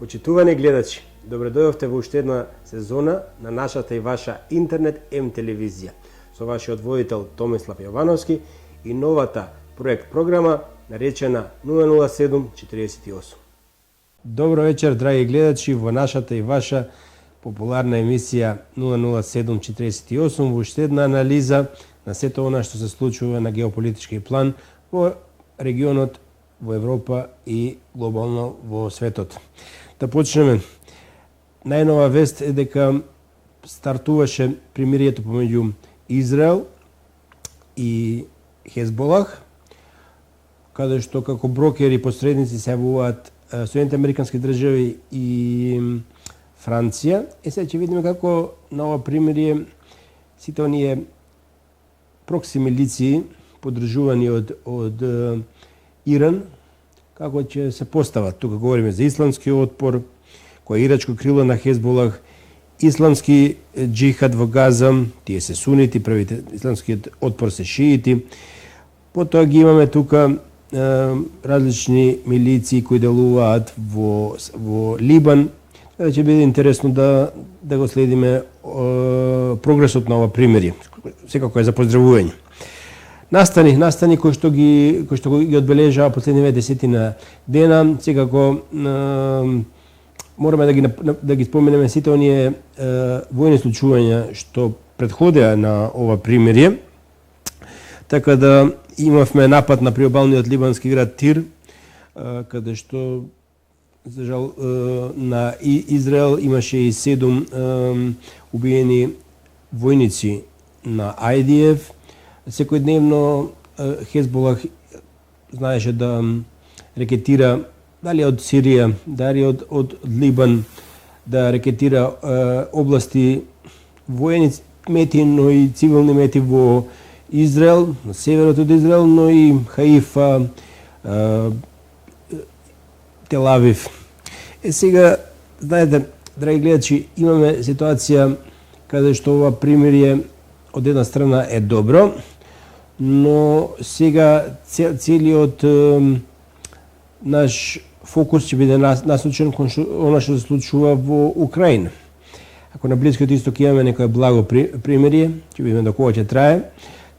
Почитувани гледачи, добре дојдовте во уште една сезона на нашата и ваша интернет М телевизија со вашиот водител Томислав Јовановски и новата проект програма наречена 00748. Добро вечер, драги гледачи, во нашата и ваша популарна емисија 00748 во уште една анализа на сето она што се случува на геополитички план во регионот, во Европа и глобално во светот. Да почнеме. Најнова вест е дека стартуваше примирието помеѓу Израел и Хезболах, каде што како брокери и посредници се јавуваат Соединените американски држави и Франција. И сега ќе видиме како на ова примирие сите оние прокси милиции поддржувани од Иран, како ќе се постават. Тука говориме за исламски отпор, кој е ирачко крило на Хезболах, исламски джихад во Газа, тие се сунити, првите исламскиот отпор се шиити. Потоа ги имаме тука различни милиции кои делуваат во Либан. Ќе биде интересно да го следиме прогресот на ова примирие. Секако е за поздравување. Настани кои што ги одбележаа последниве десетина дена, секако мораме да ги споменеме сите оние војни случувања што претходеа на ова примирие. Така да имавме напад на приобалниот либански град Тир, каде што за жал на Израел имаше и 7 убиени војници на IDF. Секојдневно Хезболах знаеше да рекетира дали од Сирија, дали од Либан, да рекетира области воени мети, но и цивилни мети во Израел, на северот од Израел, но и Хаифа, Тел Авив. Сега, знаете, драги гледачи, имаме ситуација каде што ова примирие од една страна е добро, но сега целиот наш фокус ќе биде насочен кон она што се случува во Украина. Ако на Блискиот исток имаме некое благо примирие, ќе видиме до кога ќе трае.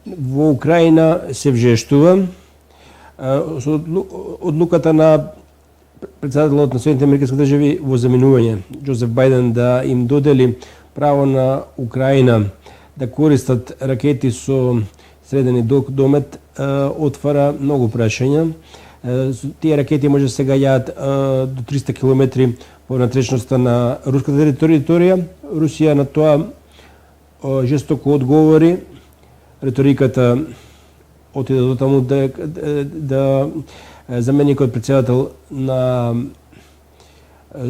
Во Украина се вжештува со одлуката на председателот на Соединените американски држави во заминување Џозеф Бајден да им додели право на Украина да користат ракети со среден и долг домет, отвара многу прашања. Тие ракети може да се гаѓаат до 300 км во натречноста на руската територија. Русија на тоа жестоко одговори. Реториката отиде до таму да заменикот председател на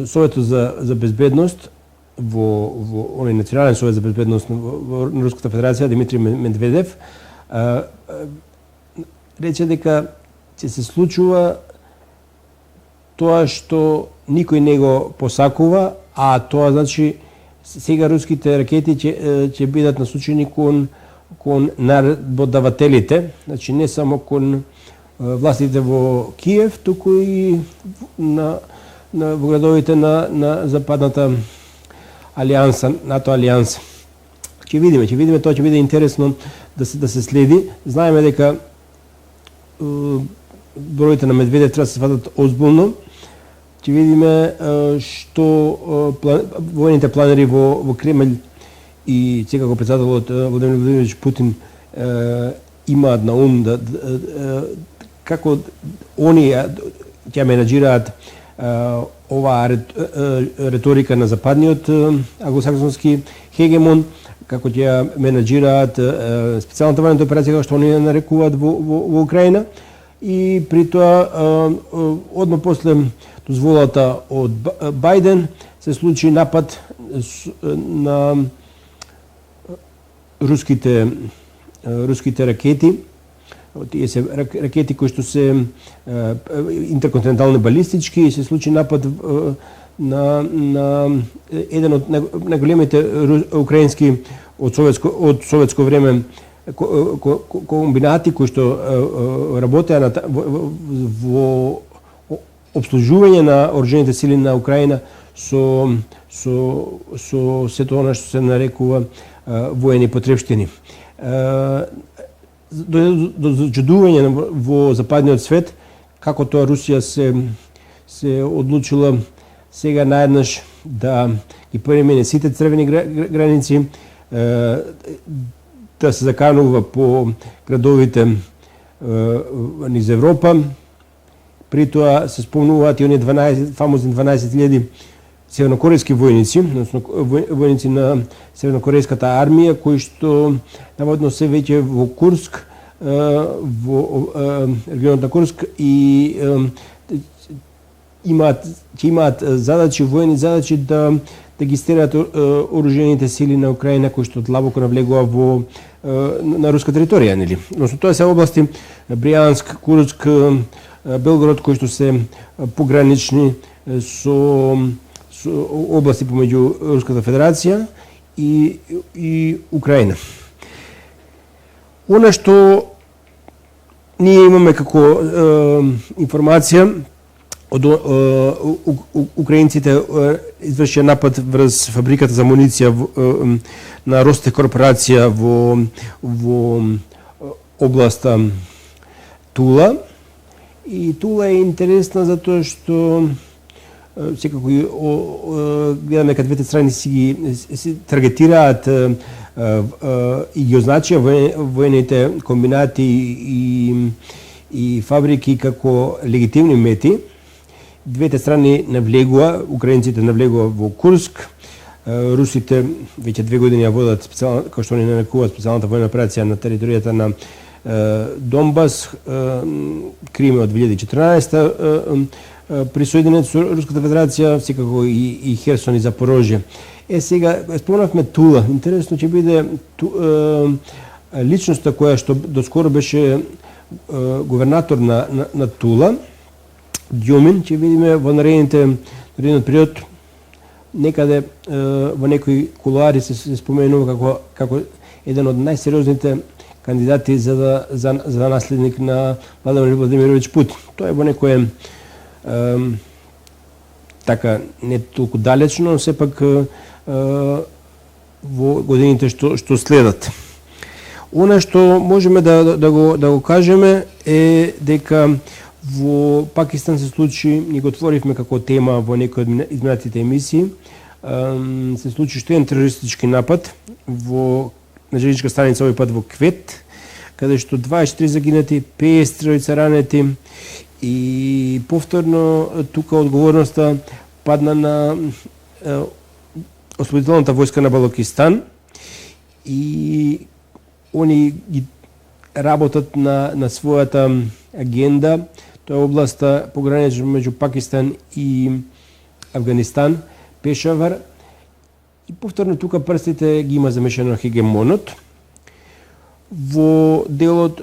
Советот за безбедност во оној Национален совет за безбедност на Руската федерација, Димитри Медведев, рече дека ќе се случува тоа што никој не го посакува, а тоа значи сега руските ракети ќе бидат насочени кон наредбодавателите, значи не само кон властите во Киев, туку и во градовите на западната алијанса, НАТО алијанса. Ќе видиме, тоа ќе биде интересно да се следи. Знаеме дека бројите на Медведев треба да се сватат озбилно. Ќе видиме што војните планери во Кремљ и секако председателот Владимир Владимирович Путин имаат на ум како они ќе менаџираат оваа реторика на западниот англосаксонски хегемон, како ќе ја менаџираат специјалната војна операција како што они ја нарекуваат во Украина, и при тоа одма после дозволата од Бајден се случи напад на руските ракети. Тие се ракети кои што се интерконтинентални балистички, и се случи напад на еден од најголемите украински од советско време комбинати кои што работеа во обслужување на оружените сили на Украина со сето она што се нарекува воени потрепштини. До зачудување во западниот свет како тоа Русија се одлучила сега наеднаш да ги премине сите црвени граници, да се заканува по градовите низ Европа. При тоа се спомнуваат и оние фамозни 12.000 севернокорејски војници, односно војници на севернокорејската армија, кои што наводно се веќе во Курск, во регионот на Курск, и ќе имаат задачи, војни задачи да ги стераат оружените сили на Украина кои што длабоко навлегува на руска територија, нели? Односно тоа се области Бријанск, Курск, Белгород, кои што се погранични со области помеѓу Руската Федерација и Украина. Она што ние имаме како информација од украинците извршија напад врз фабриката за амуниција на Ростех корпорација во областа Тула. И Тула е интересна затоа што секако гледаме кога двете страни си таргетираат и ги означија воените комбинати и фабрики како легитимни мети. Двете страни навлегува, украинците навлегува во Курск, русите веќе 2 години ја водат специјална, како што они нарекуваат, специјалната војна операција на територијата на Донбас, Крим од 2014 присоединет со Руската Федерација, секако и Херсон и Запорожје. Сега спомнавме Тула. Интересно ќе биде личноста која што доскоро беше гувернатор на Тула, Дјомин, ќе видиме во наредниот период некаде во некои кулуари се споменува како еден од најсериозните кандидати за наследник на Владимир Владимирович Путин. Тоа е во некое така не толку далечно, но сепак во годините што следат. Она што можеме да го кажеме е дека во Пакистан се случи, ни го отворивме како тема во некои од изминатите емисии, се случи што еден терористички напад на железничка станица, овој пат во Квет, каде што 24 загинати, 53 ранети, и повторно тука одговорноста падна на Ослободителната војска на Балокистан, и они ги работат на својата агенда. Тоа е областа погранична меѓу Пакистан и Афганистан, Пешавар. И повторно тука прстите ги има замешано хегемонот. Во делот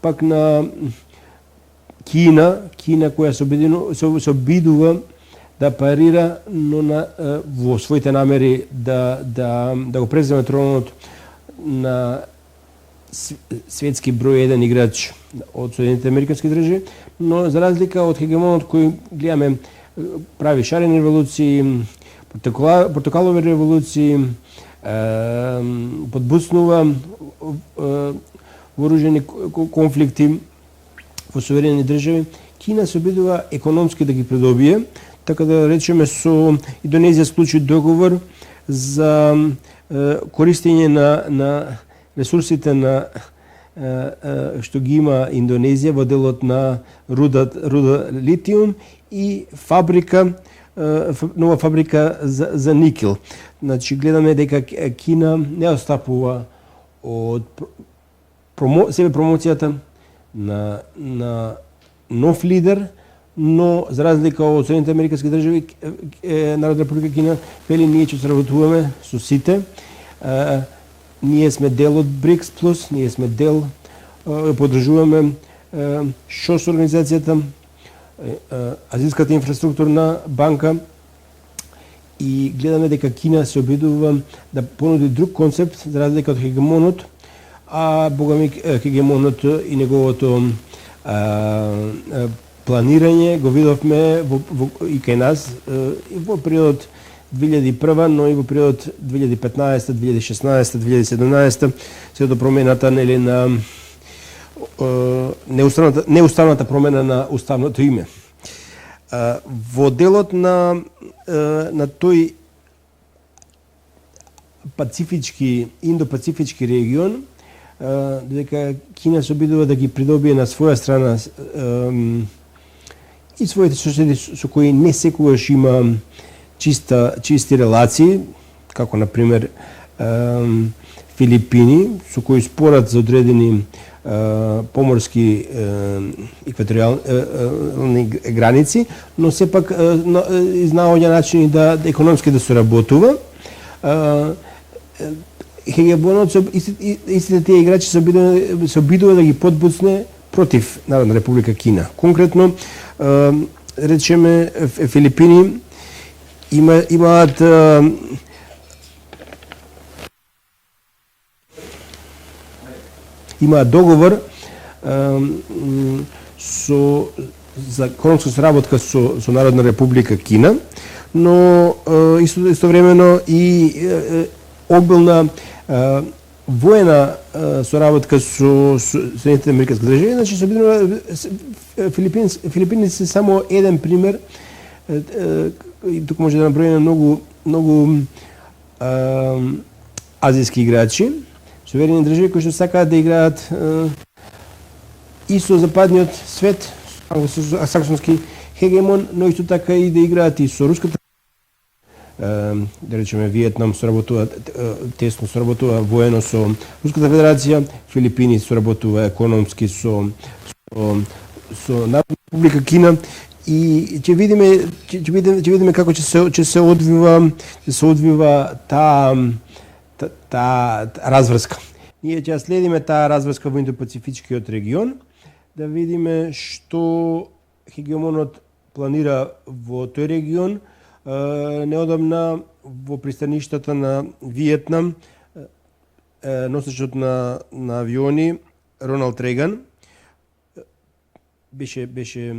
пак на Кина која се обидува да парира, но во своите намери да го преземе тронот на светски број 1 играч од Соединетите Американски држави, но за разлика од хегемонот кој гледаме прави шарени револуции, портокалови револуции, подбуснува вооружени конфликти во суверени држави, Кина се обидува економски да ги придобие, така да речеме со Индонезија склучи договор за користење на ресурсите што ги има Индонезија во делот на руда литиум и нова фабрика за никел. Значи гледаме дека Кина не отстапува од себе промоцијата на нов лидер, но за разлика од Соединетите Американски држави, Народна република Кина вели ние ќе сработуваме со сите. Ние сме дел од БРИКС плюс, ние сме дел, поддржуваме ШОС организацијата, Азијската инфраструктурна банка, и гледаме дека Кина се обидува да понуди друг концепт за разлика од хегемонот, а богами хегемонот и неговото планирање го видовме и кај нас и во период 2001, но и во период 2015, 2016, 2017, се до промената нели на неуставната промена на уставното име. Во делот на тој пацифички, индо-пацифички регион, додека Кина се обидува да ги придобие на своја страна и своите соседи со кои не секогаш има чисти релации, како на пример Филипини, со кои спорат за одредени поморски екваториални граници, но сепак изнаоѓа начини да економски да соработува. Хегемонот, истите тие играчи се обидува да ги подбуцне против Народна република Кина. Конкретно, речеме, Филипини имаат договор за економска соработка со Народна република Кина, но истовремено и обилна воена соработка со Соединетите американски држави. Значи, Филипини се само еден пример, и тук може да наброиме многу азијски играчи, суверени држави кои што сакаат да играат и со западниот свет, саксонски хегемон, но исто така и да играат и со руската. Да речеме, Виетнам тесно соработува воено со Руската федерација, Филипини соработува економски со Народна република Кина, и ќе видиме како ќе се одвива таа разврска. Ние ќе следиме таа разврска во Индо-Пацифичкиот регион, да видиме што хегемонот планира во тој регион. Неодамна во пристаништата на Виетнам, носачот на авиони Роналд Реган беше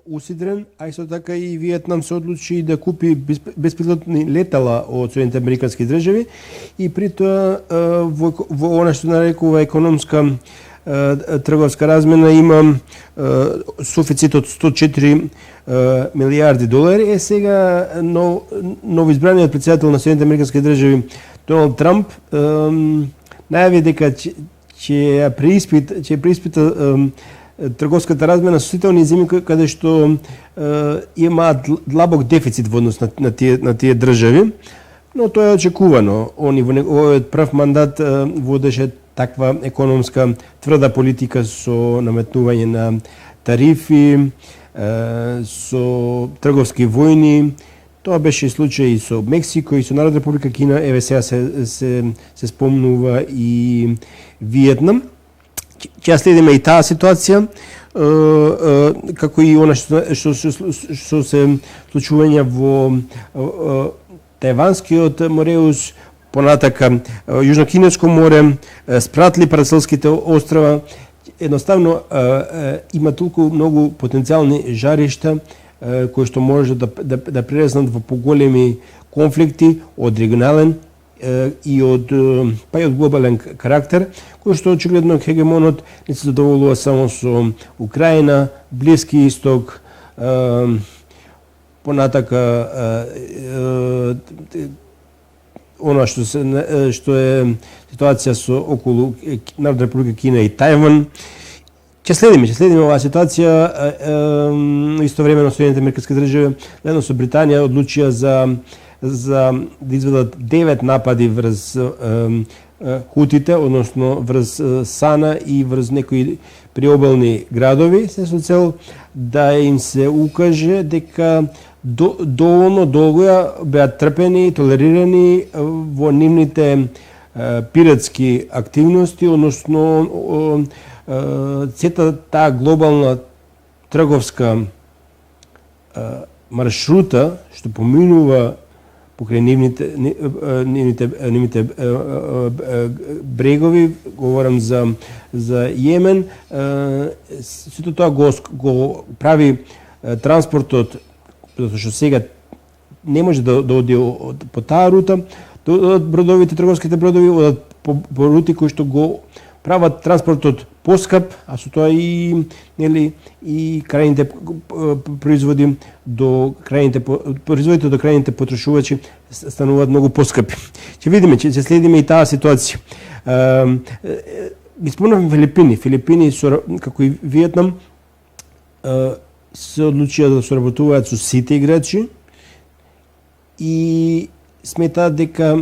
усидрен, а исто така и Виетнам се одлучи да купи беспилотни летала од Соединените американски држави, и при тоа во она што нарекува економска трговска размена има суфицит од 104 милиарди долари. Сега новоизбраниот претседател на Соединените американски држави Доналд Трамп најави дека ќе преиспита трговската размена со сите оние земји каде што имаат длабок дефицит во однос на тие држави, но тоа е очекувано. Он во неговиот прв мандат водеше таква економска тврда политика со наметнување на тарифи, со трговски војни. Тоа беше случај и со Мексико и со Народна република Кина. Еве сега се спомнува и Виетнам. Ќе следиме и таа ситуација, како и она што се случување во Тајванскиот мореус, понатака Јужно-Кинеско море, Спратли, Парацелските острва. Едноставно има толку многу потенцијални жаришта кои што може да прераснат во поголеми конфликти од регионален и од глобален карактер, кој што очигледно хегемонот не се задоволува само со Украина, Блиски Исток, понатака она што е ситуација со околу Народна република Кина и Тајван. Ќе следиме оваа ситуација. Истовремено Соединените американски држави заедно со Британија одлучија за да изведат 9 напади врз хутите, односно врз Сана и врз некои приобални градови, се со цел да им се укаже дека доволно долго беа трпени и толерирани во нивните пиратски активности, односно цета таа глобална трговска маршрута што поминува покрај нивните брегови, говорам за Јемен, сето тоа го прави транспортот, затоа што сега не може да оди по таа рута, бродовите, трговските бродови одат по рути кои што го прават транспортот поскап, а со тоа и крајните производите до крајните потрошувачи стануваат многу поскапи. Ќе видиме, ќе следиме и таа ситуација. Ги спомнавме Филипини. Филипини како и Виетнам се одлучија да соработуваат со сите играчи и сметаат дека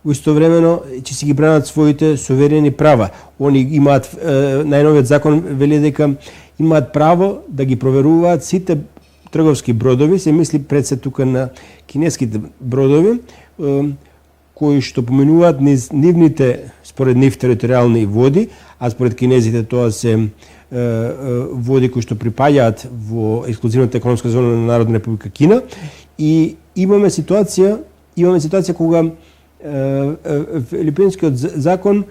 во истовремено ќе си ги бранат своите суверени права. Они имаат, најновиот закон вели дека имаат право да ги проверуваат сите трговски бродови, се мисли пред се тука на кинеските бродови, кои што поминуваат низ нивните, според нив, територијални води, а според кинезите тоа се води кои што припаѓаат во ексклузивната економска зона на Народна република Кина. И имаме ситуација кога филипинскиот закон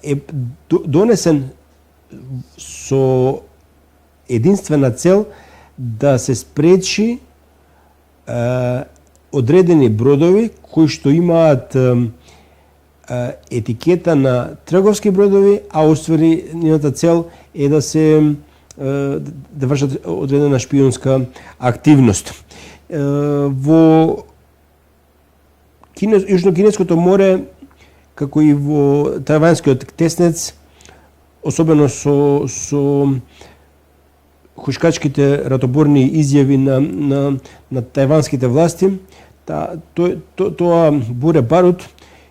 е донесен со единствена цел да се спречи одредени бродови кои што имаат етикета на трговски бродови, а уствари нивната цел е да се да вршат одредена шпионска активност. Во Јужно-Кинеското море, како и во Тајванскиот теснец, особено со хушкачките ратоборни изјави на тајванските власти, тоа буре барут,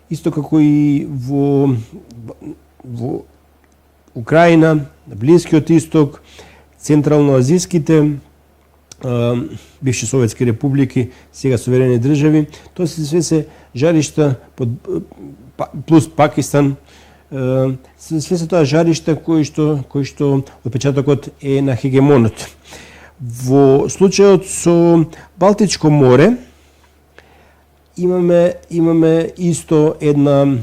исто како и во Украина, на Блискиот исток, централно-азиските, бивши советски републики, сега суверени држави, тоа све се жаришта плюс Пакистан, све се тоа жаришта кои што отпечатокот е на хегемонот. Во случајот со Балтичко море имаме исто една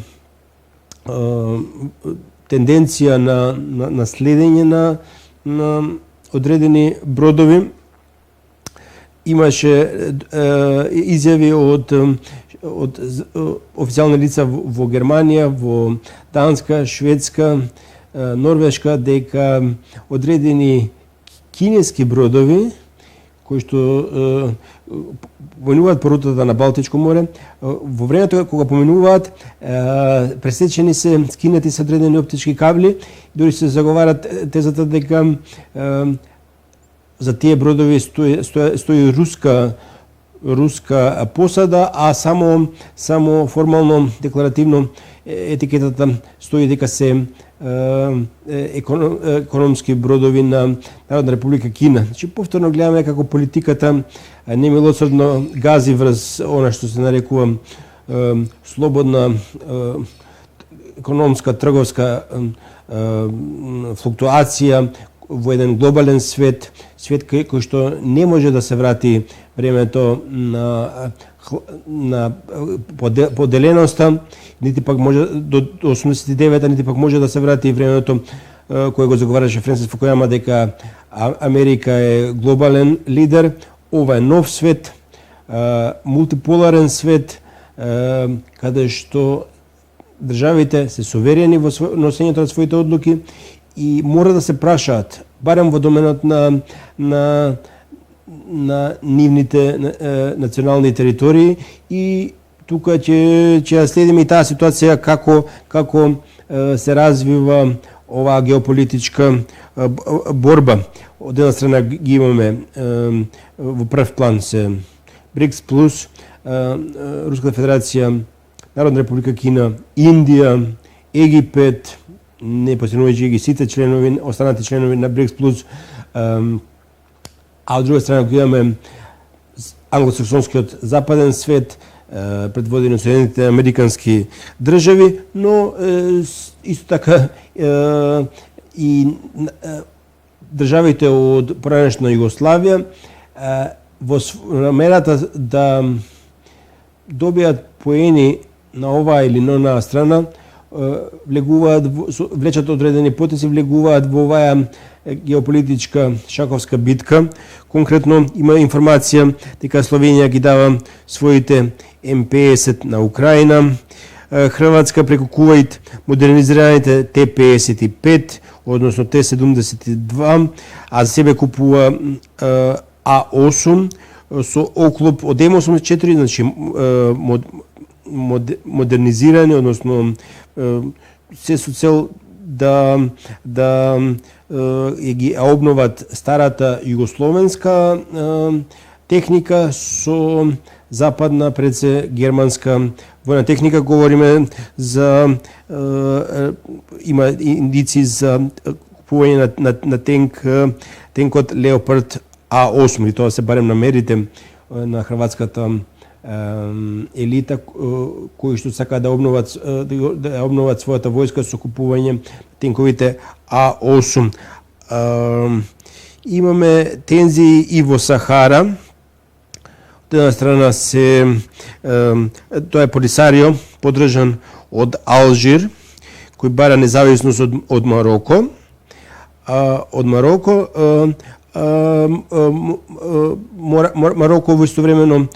тенденција на следење на одредени бродови. Имаше изјави од официјални лица во Германија, во Данска, Шведска, Норвешка, дека одредени кинески бродови кои што поминуваат по рутата на Балтичко море, во времето кога поминуваат, пресечени се, скинати се одредени оптички кабли, дури се заговарат тезата дека за тие бродови стои руска посада, а само формално, декларативно етикетата стои дека се економски бродови на Народна република Кина. Значи, повторно гледаме како политиката немилосредно гази врз она што се нарекува слободна економска, трговска флуктуација во еден глобален свет кој што не може да се врати времето на поделеноста, нити пак може до 89-та, нити пак може да се врати времето кое го заговараше Френсис Фукујама дека Америка е глобален лидер. Ова е нов свет, мултиполарен свет, каде што државите се суверени во носењето на своите одлуки и мора да се прашаат, барем во доменот на нивните национални територии, и тука ќе следиме и таа ситуација како се развива оваа геополитичка борба. Од една страна ги имаме во прв план се БРИКС плюс, Руската федерација, Народна република Кина, Индија, Египет, не посинувајќи ги сите членови, останати членови на БРИКС плюс, а од друга страна го имаме англосаксонскиот западен свет, предводени од Соединетите американски држави, но исто така и државите од поранешна Југославија во намерата да добијат поени на оваа или на онаа страна, влечат одредени потези, влегуваат во оваа геополитичка шаковска битка. Конкретно има информација дека Словенија ги дава своите М50 на Украина, Хрватска преку Кувајт модернизираните Т-55, односно Т-72, а за себе купува А-8 со оклоп од М-84, значи модернизирани, односно се со цел да ги обноват старата југословенска техника со западна, пред се германска војна техника. Говориме за има индици за купување на тенкот Леопард А8, и тоа се барем намерите на хрватската елита кои што сака да обноват својата војска со купување тенковите А8. Имаме тензии и во Сахара. Од една страна тоа е Полисарио, поддржан од Алжир, кој бара независност од Мароко. Мароко во истовремено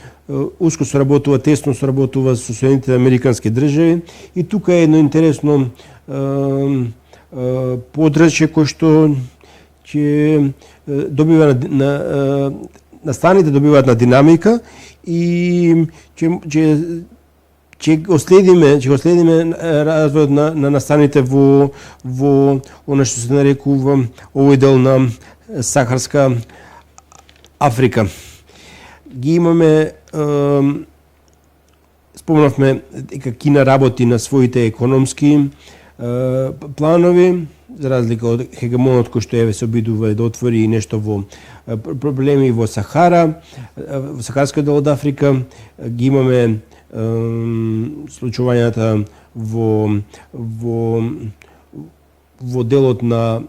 уско соработува, тесно соработува со Соединетите американски држави, и тука е едно интересно подрачје кој што ќе добива на страните добиваат на динамика, и ќе го следиме развојот на настаните во она што се нарекува овој дел на Сахарска Африка. Ги имаме, спомнавме дека Кина работи на своите економски планови, за разлика од хегемонот кој што се обидува да отвори нешто во проблеми во Сахара, во Сахарскиот дел од Африка. Ги имаме случувањата во делот на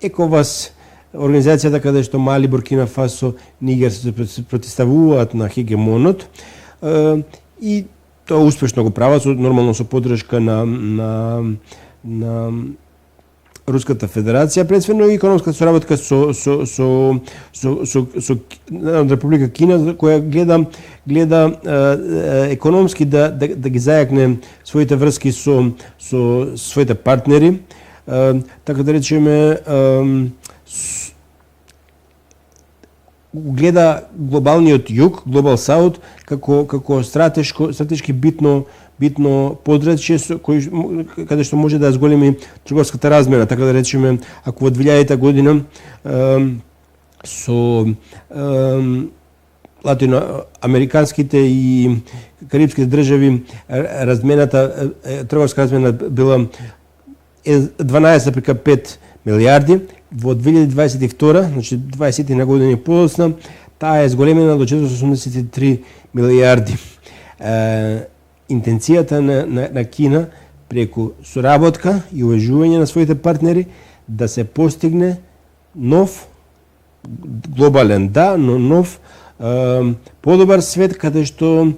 ЕКОВАС, организацијата каде што Мали, Буркина Фасо, Нигер се протиставуваат на хегемонот, и тоа успешно го прават, нормално со поддршка на Руската Федерација, предствено и економска соработка со Република Кина, која гледа економски да ги зајакне своите врски со своите партнери, така да речеме, гледа глобалниот југ, Global South, како стратешки битно подрачје каде што може да зголеми трговската размера. Така да речеме, ако во 2000 година со латиноамериканските и карибските држави трговска размена била 12,5 милиарди, во 2022, значи 20 на години подоцна, таа е зголемена до 483 милиарди. Интенцијата на Кина преку соработка и уважување на своите партнери да се постигне нов глобален, но нов подобар свет каде што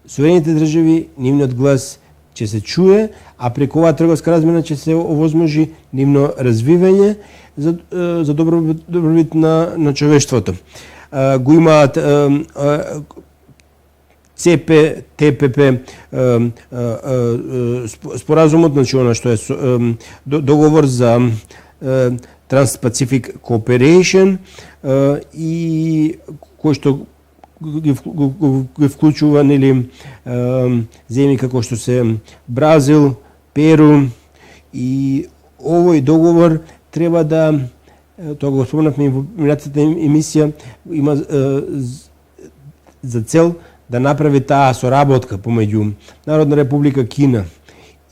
суверените држави, нивниот глас ќе се чуе, а преку оваа трговска размена ќе се овозможи нивно развивање за добробит на човештвото. Го имаат ЦП-ТПП споразумот, значи она што е договор за Trans-Pacific Cooperation, и кој што ги вклучува земји како што се Бразил, Перу, и овој договор треба да, тоа го спомнавме во минатата емисија, има за цел да направи таа соработка помеѓу Народна република Кина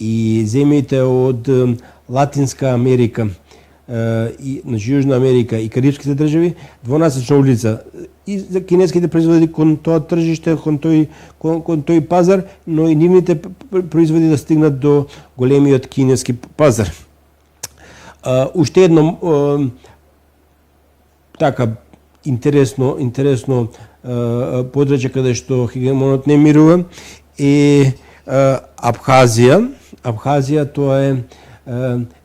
и земјите од Латинска Америка, и значи Јужна Америка и Карибските држави, двонасечна улица и за кинеските производи кон тоа тржиште, кон тој пазар, но и нивните производи да стигнат до големиот кинески пазар. Уште едно така интересно подрачје каде што хегемонот не мирува е Абхазија. Абхазија тоа е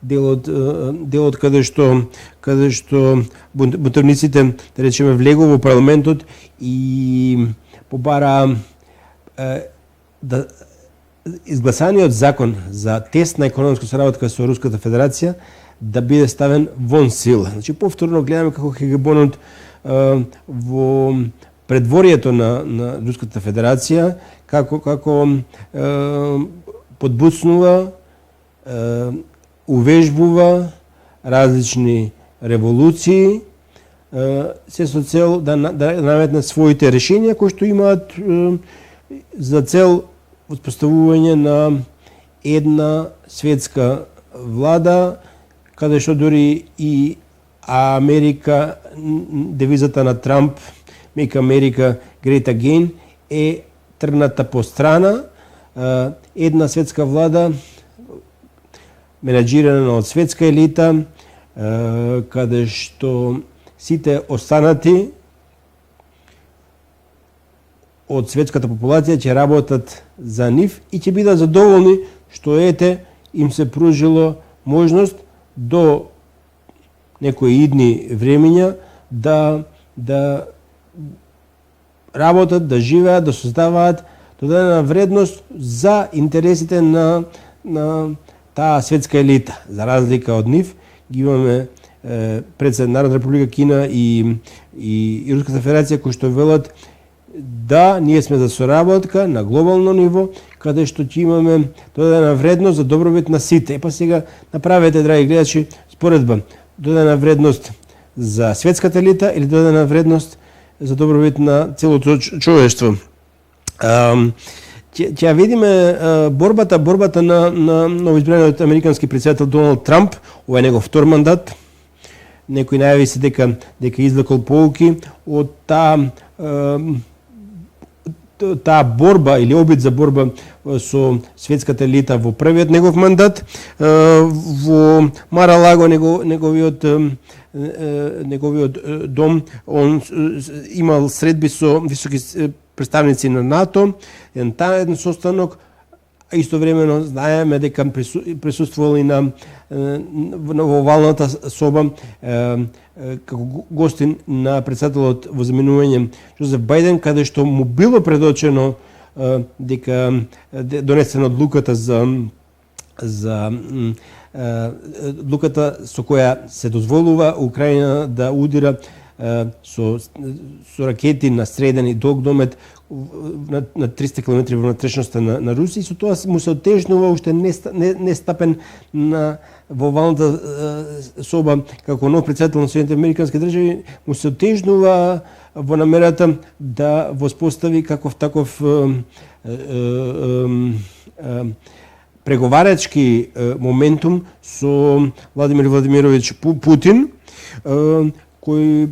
делот каде што бунтовниците, да речеме, влегува во парламентот и побара да изгласаниот закон за тесна економска соработка со Руската Федерација да биде ставен вон сила. Значи повторно гледаме како хегемонот во предворието на Руската Федерација како подбуцнува, увежбува различни револуции, се со цел да наметне своите решенија кои што имаат за цел успоставување на една светска влада, каде што дури и Америка, девизата на Трамп, Make America Great Again, е тргната по страна. Една светска влада, менаџирана од светска елита, каде што сите останати од светската популација ќе работат за нив и ќе бидат задоволни што им се пружило можност до некои идни времења да работат, да живеат, да создаваат додадена вредност за интересите на таа светска елита. За разлика од нив, ги имаме председател Народна република Кина и Руската Федерација кои што велат да, ние сме за соработка на глобално ниво, каде што ќе имаме додадена вредност за добробит на сите. Па сега направете, драги гледачи, споредба. Додадена вредност за светската елита или додадена вредност за добробит на целото човештво. Ќе видиме борбата на новоизбраниот американски председател Доналд Трамп, ова е негов втор мандат. Некои најави се дека извлекол поуки од таа борба или обид за борба со светската елита во првиот негов мандат. Во Мар-а-Лаго неговиот дом, он имал средби со високи представници на НАТО, еден состанок, а истовремено знаеме дека присуствувал и во овалната соба како гостин на председателот во заминување Жозеф Бајден, каде што му било предочено дека донесена одлуката за одлуката со која се дозволува Украина да удира со ракети на среден и долг домет на 300 км во внатрешноста на Русија, и со тоа му се отежнува уште не стапен во овалната соба како нов председател на Соединетите американски држави, му се отежнува во намерата да воспостави таков преговарачки моментум со Владимир Владимирович Путин, кој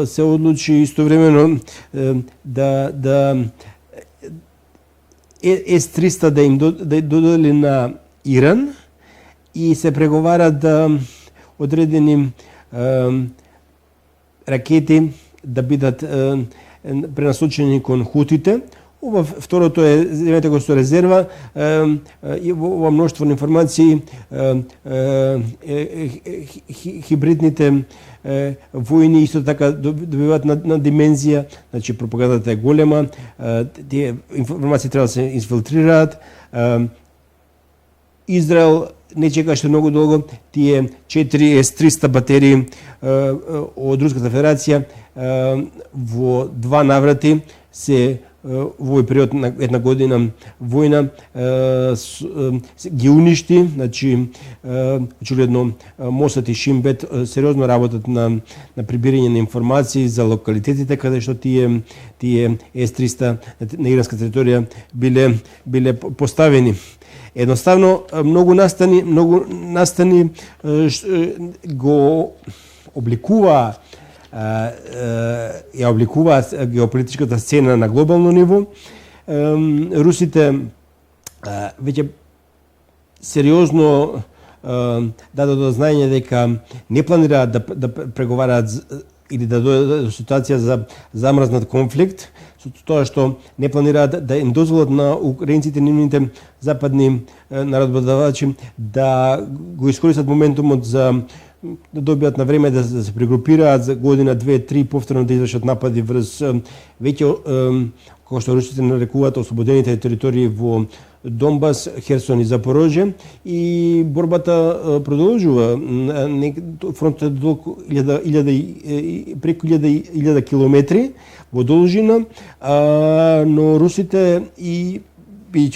се одлучи истовремено да С-300 да им додели на Иран и се преговара да одредени ракети да бидат пренасочени кон хутите. Ова второто е, земете го со резерва, ова мноштво на информации, хибридните војни исто така добиваат на димензија, значи пропагандата е голема, тие информации треба да се инфилтрираат. Израел не чекаше многу долго, тие 4 С-300 батерии од Руската Федерација во два наврати се во овој период на една година војна ги уништи, значи очигледно Мосад и Шин Бет сериозно работат на прибирање на информации за локалитетите каде што тие С-300 на иранска територија биле поставени. Едноставно многу настани го обликуваа ја обликуваат геополитичката сцена на глобално ниво. Русите веќе сериозно дадат до знаење дека не планираат да преговараат или да дојде до ситуација за замрзнат конфликт, со тоа што не планираат да им дозволат на украинците, нивните западни народодавачи да го искористат моментумот за да добијат на време да се прегрупираат за година, две, три, повторно да извршат напади врз веќе како што русите нарекуваат ослободените територии во Донбас, Херсон и Запорожје, и борбата продолжува. Фронтот е долг преку 1000 километри во должина, но русите и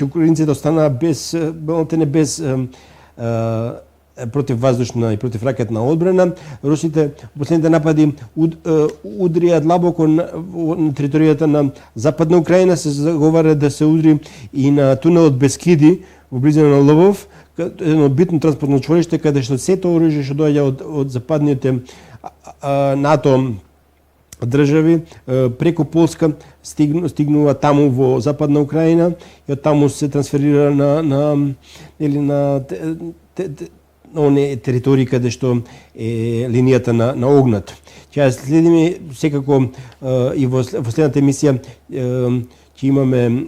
украинците останаа без противваздушна и противракетна одбрана. Русите последните напади удрија длабоко на територијата на Западна Украина, се заговара да се удри и на тунелот Бескиди во близина на Лвов, едно битно транспортно чвориште каде што сето оружје што доаѓа од западните НАТО држави преку Полска стигнува таму во Западна Украина и од таму се трансферира на оние територии каде што е линијата на огнат. Ќе следиме секако и во следната емисија ќе имаме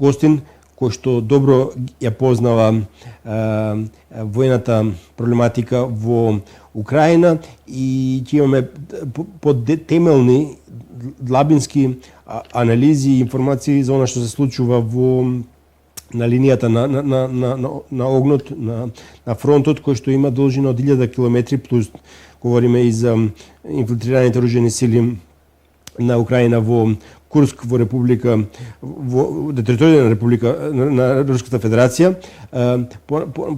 гостин кој што добро ја познава војната проблематика во Украина и ќе имаме подтемелни длабински анализи и информации за она што се случува на линијата на огнот, на фронтот, кој што има должина од 1000 километри, плюс говориме и за инфилтрираните оружјени сили на Украина во Курск, во република, во територија на република на Руската Федерација.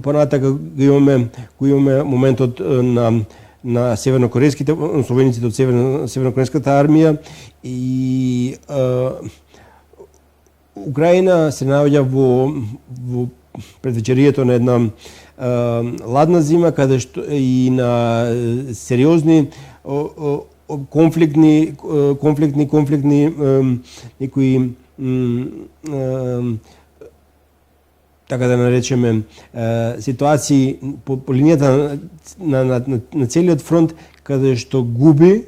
Понатака го имаме моментот на севернокорејските, војниците од севернокорејската армија и Украина се наоѓа во предвечерието на една ладна зима, каде што и на сериозни конфликтни некои така да наречеме ситуации по линијата на целиот фронт, каде што губи,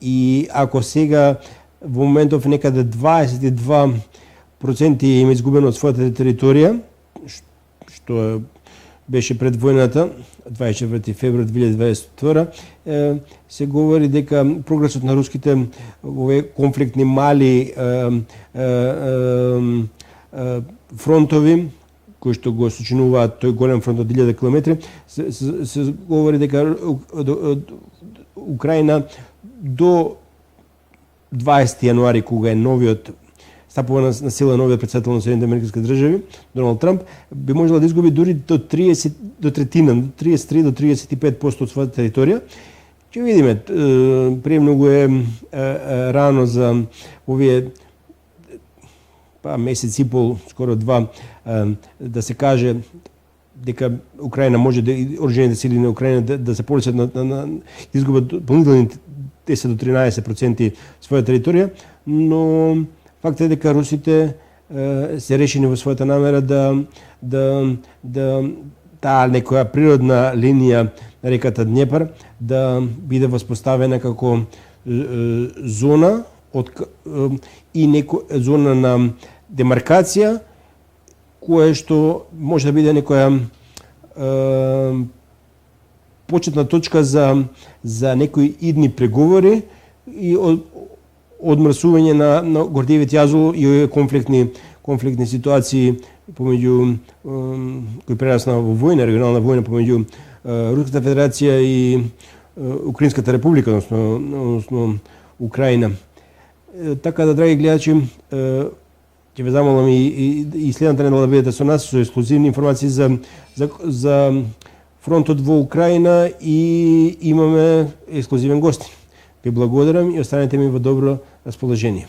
и ако сега во моментов некаде 22% им изгубено од својата територија, што беше пред војната, 24 февруари 2022, се говори дека прогресот на руските овие конфликтни мали фронтови, кои што го сочинуваат тој голем фронт од 1000 километри, се говори дека Украина до 20 јануари, кога е стапува на сила новиот председател на Соединените американски држави, Доналд Трамп, би можела да изгуби дури до 33 до 35% од својата територија. Ќе видиме, премногу е рано за овие месец и пол, скоро два, да се каже дека Украина може да оружјените сили на Украина да се полисат на изгубат дополнителни 10 до 13% своја територија, но факт е дека русите се решени во својата намера да таа некоја природна линија на реката Днепар да биде воспоставена како зона зона на демаркација, кое што може да биде некоја почетна точка за некои идни преговори и одмрсување на Гордиевиот јазол и конфликтни ситуации помеѓу кои прерасна во војна, регионална војна помеѓу Руската Федерација и Украинската република, односно Украина. Така да, драги гледачи, ќе ве замолам и следната недела да бидете со нас со ексклузивни информации за фронтот во Украина, и имаме ексклузивен гост. Ви благодарам и останете ми во добро расположение.